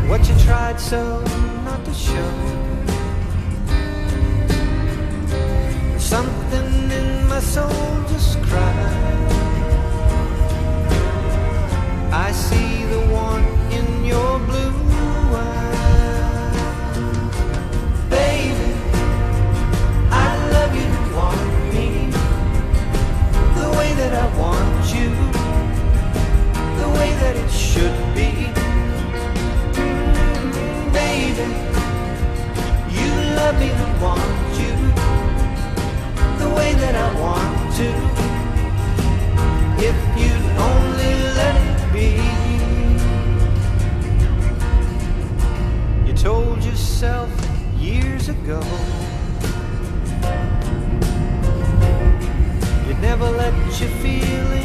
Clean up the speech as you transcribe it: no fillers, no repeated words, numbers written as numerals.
what you tried so not to show. Something in my soul just cried. I see the one in your blue eyes. Baby, I love you to want me the way that I want you, the way that it should be. Baby, you love me to want you the way that I want to. If you'd only let it be. You told yourself years ago you'd never let your feelings